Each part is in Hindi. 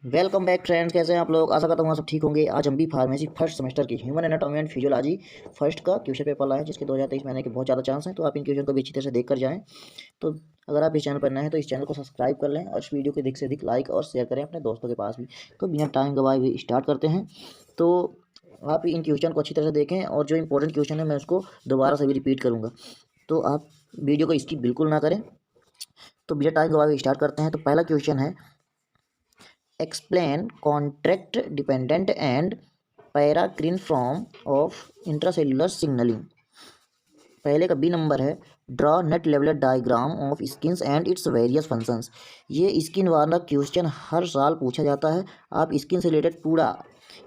वेलकम बैक फ्रेंड्स, कैसे हैं आप लोग। आशा करता हूँ आप सब ठीक होंगे। आज हम बी फार्मेसी फर्स्ट सेमेस्टर की human anatomy and physiology first का क्वेश्चन पेपर लाए हैं, जिसके 2023 में आने के बहुत ज़्यादा चांस हैं। तो आप इन क्वेश्चन को भी अच्छी तरह से देख कर जाएँ। तो अगर आप इस चैनल पर नए हैं तो इस चैनल को सब्सक्राइब कर लें और इस वीडियो को अधिक से अधिक लाइक और शेयर करें अपने दोस्तों के पास भी। तो बिना टाइम गवाए हुए स्टार्ट करते हैं। तो आप इन क्वेश्चन को अच्छी तरह से देखें और जो इंपॉर्टेंट क्वेश्चन है मैं उसको दोबारा से भी रिपीट करूँगा, तो आप वीडियो को स्किप बिल्कुल ना करें। तो बिना टाइम गवाए हुए स्टार्ट करते हैं। तो पहला क्वेश्चन है, explain contract dependent and paracrine form of intracellular signaling। पहले का बी नंबर है, draw net level diagram of skins and its various functions. ये स्किन वाला क्वेश्चन हर साल पूछा जाता है। आप स्किन से रिलेटेड पूरा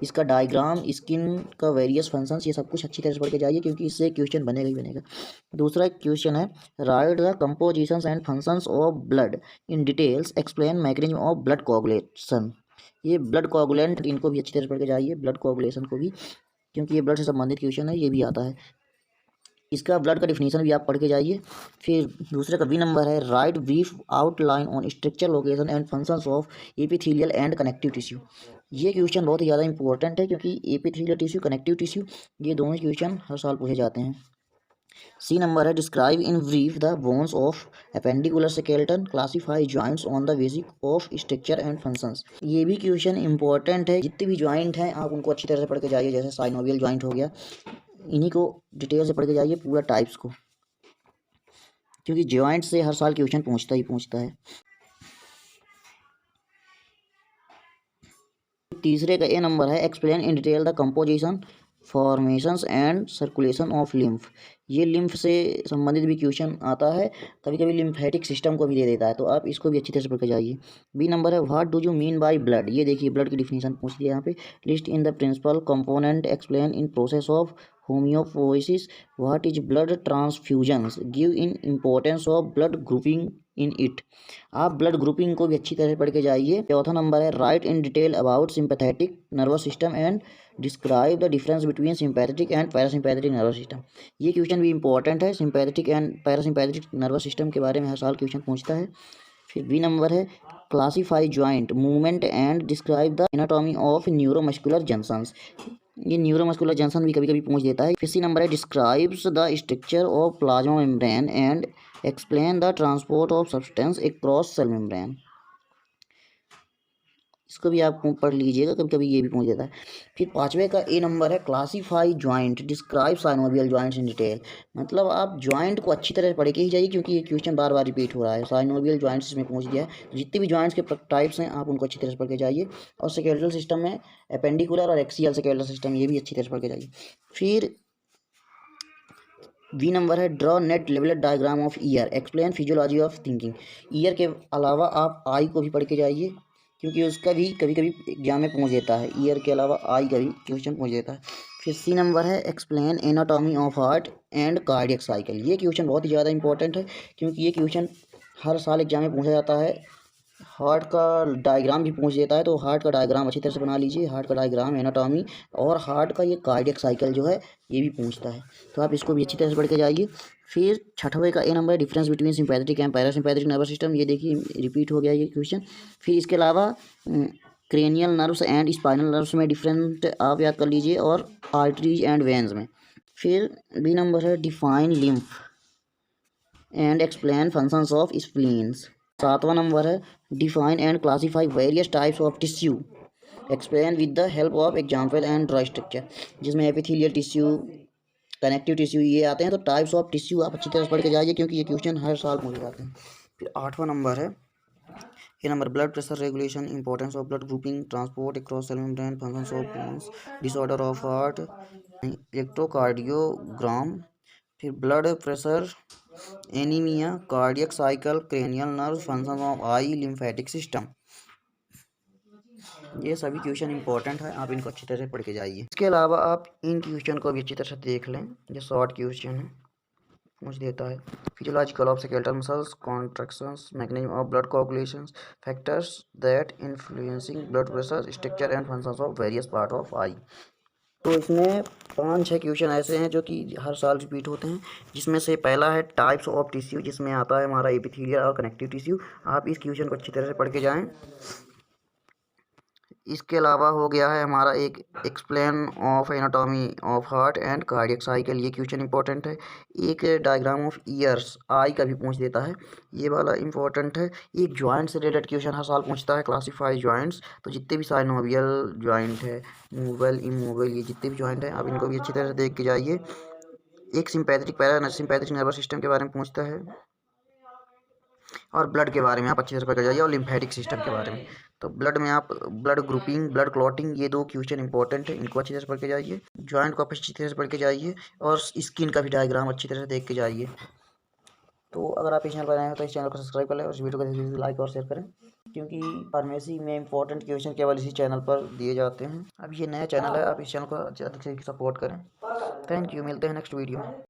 इसका डायग्राम, स्किन का वेरियस फंक्शंस, ये सब कुछ अच्छी तरह से पढ़ के जाइए, क्योंकि इससे क्वेश्चन बनेगा ही बनेगा। दूसरा क्वेश्चन है, write the compositions and functions of blood in details, explain mechanism of blood coagulation. ये ब्लड कोagुलेंट, इनको भी अच्छी तरह से पढ़ के जाइए, ब्लड कोagुलेशन को भी, क्योंकि ये ब्लड से संबंधित क्वेश्चन है, ये भी आता है। इसका ब्लड का डिफिनीशन भी आप पढ़ के जाइए। फिर दूसरे का बी नंबर है, right brief outline on structure, location and functions of epithelial and connective tissue. ये क्वेश्चन बहुत ही ज़्यादा इंपॉर्टेंट है, क्योंकि एपिथेलियल टिश्यू, कनेक्टिव टिश्यू, ये दोनों क्वेश्चन हर साल पूछे जाते हैं। सी नंबर है, describe in brief the bones of appendicular skeleton, classify joints on the basis of structure and functions. ये भी क्वेश्चन इंपॉर्टेंट है। जितने भी जॉइंट हैं आप उनको अच्छी तरह से पढ़ के जाइए। जैसे साइनोवियल जॉइंट हो गया, इन्हीं को डिटेल से पढ़ के जाइए, पूरा टाइप्स को, क्योंकि जॉइंट से हर साल क्वेश्चन पूछता है। तीसरे का ए नंबर है, explain in detail the composition, formations and circulation of lymph. ये लिम्फ से संबंधित भी क्वेश्चन आता है, कभी कभी लिम्फेटिक सिस्टम को भी दे देता है, तो आप इसको भी अच्छी तरह से पढ़ के जाइए। बी नंबर है, what do you mean by blood. ये देखिए, ब्लड की डिफिनीशन पूछ लिया यहाँ पे। List in the principal component, explain in process of haemopoiesis, what is blood transfusions, give in importance of blood grouping in it. आप ब्लड ग्रुपिंग को भी अच्छी तरह से पढ़ के जाइए। चौथा नंबर है, right in detail about sympathetic nervous system and describe the difference between sympathetic and parasympathetic nervous system. ये क्वेश्चन भी इंपॉर्टेंट है। Sympathetic and parasympathetic nervous system के बारे में हर साल क्वेश्चन पूछता है। फिर बी नंबर है, classify joint movement and describe the anatomy of neuromuscular junctions. ये न्यूरोमस्कुलर जंक्शन भी कभी कभी पूछ देता है। फिर सी नंबर है, describes the structure of plasma membrane and explain the transport of substance across cell membrane. इसको भी आप पढ़ लीजिएगा, कभी कभी ये भी पूछ देता है। फिर पांचवे का ए नंबर है, classify joint, describe synovial joints in detail. मतलब आप जॉइंट को अच्छी तरह पढ़ के ही जाइए, क्योंकि ये क्वेश्चन बार बार रिपीट हो रहा है। साइनोवियल जॉइंट्स इसमें पूछ दिया है, तो जितने भी जॉइंट्स के टाइप्स हैं आप उनको अच्छी तरह से पढ़ के जाइए। और स्केलेटल सिस्टम में एपेंडिकुलर और एक्सियल स्केलेटल सिस्टम, ये भी अच्छी तरह से पढ़ के जाइए। फिर बी नंबर है, draw net level diagram of year, explain physiology of thinking. Year के अलावा आप आई को भी पढ़ के जाइए, क्योंकि उसका भी कभी कभी एग्जाम में पूछ देता है। ईयर के अलावा आई का भी क्वेश्चन पूछ देता है। फिर सी नंबर है, explain anatomy of heart and cardiac cycle. ये क्वेश्चन बहुत ही ज़्यादा इंपॉर्टेंट है, क्योंकि ये क्वेश्चन हर साल एग्जाम में पूछा जाता है। हार्ट का डायग्राम भी पूछ देता है, तो हार्ट का डायग्राम अच्छी तरह से बना लीजिए। हार्ट का डायग्राम, एनाटॉमी और हार्ट का ये कार्डियक साइकिल जो है, ये भी पूछता है, तो आप इसको भी अच्छी तरह से पढ़ के जाइए। फिर छठवें का ए नंबर है, difference between sympathetic and parasympathetic nervous system. ये देखिए, रिपीट हो गया ये क्वेश्चन। फिर इसके अलावा cranial nerves and spinal nerves में डिफरेंट आप याद कर लीजिए, और आर्टरीज एंड वेन्स में। फिर बी नंबर है, define lymph and explain functions of spleens. सातवां नंबर है, define and classify various types of tissue, explain with the help of example and draw structure. जिसमें एपिथेलियल टिश्यू, कनेक्टिव टिश्यू ये आते हैं। तो टाइप्स ऑफ टिश्यू आप अच्छी तरह से पढ़ के जाइए, क्योंकि ये क्वेश्चन हर साल पूछे जाते हैं। फिर आठवां नंबर है, ये number, blood pressure regulation, importance of blood grouping, transport across cell membrane, functions of bones, disorder of heart, electrocardiogram. फिर blood pressure, anaemia, cardiac cycle, cranial nerve, function of eye, lymphatic system. ये सभी क्वेश्चन इंपॉर्टेंट है, आप इनको अच्छी तरह से पढ़ के जाइए। इसके अलावा आप इन क्वेश्चन को भी अच्छी तरह से देख लें। ये शॉर्ट क्वेश्चन है, पूछ देता है, physiological of skeletal muscles, contractions, mechanism of blood coagulations, factors that influencing blood pressure, structure and functions of various part of eye. तो इसमें 5-6 क्वेश्चन ऐसे हैं जो कि हर साल रिपीट होते हैं, जिसमें से पहला है टाइप्स ऑफ टिश्यू, जिसमें आता है हमारा एपिथेलियल और कनेक्टिव टिश्यू। आप इस क्वेश्चन को अच्छी तरह से पढ़ के जाएं। इसके अलावा हो गया है हमारा एक explain of anatomy of heart and cardiac cycle, ये क्वेश्चन इंपॉर्टेंट है। एक डायग्राम ऑफ ईयर्स आई का भी पूछ देता है, ये वाला इंपॉर्टेंट है। एक जॉइंट से रिलेटेड क्वेश्चन हर साल पूछता है, क्लासीफाई जॉइंट्स। तो जितने भी साइनोवियल जॉइंट है, मूवेबल इमूवेबल, ये जितने भी जॉइंट हैं आप इनको भी अच्छी तरह से देख के जाइए। एक sympathetic para sympathetic nervous system के बारे में पूछता है, और ब्लड के बारे में आप अच्छी तरह पकड़ जाइए, और लिम्फेटिक सिस्टम के बारे में। तो ब्लड में आप ब्लड ग्रुपिंग, ब्लड क्लॉटिंग, ये 2 क्वेश्चन इंपॉर्टेंट है, इनको अच्छी तरह से पढ़ के जाइए। जॉइंट को अच्छी तरह से पढ़ के जाइए, और स्किन का भी डायग्राम अच्छी तरह से देख के जाइए। तो अगर आप इस चैनल पर आए हैं तो इस चैनल को सब्सक्राइब कर लें, और इस वीडियो को लाइक और शेयर करें, क्योंकि फार्मेसी में इंपॉर्टेंट क्वेश्चन केवल इसी चैनल पर दिए जाते हैं। अब ये नया चैनल है, आप इस चैनल को अधिक से अधिक सपोर्ट करें। थैंक यू, मिलते हैं नेक्स्ट वीडियो में।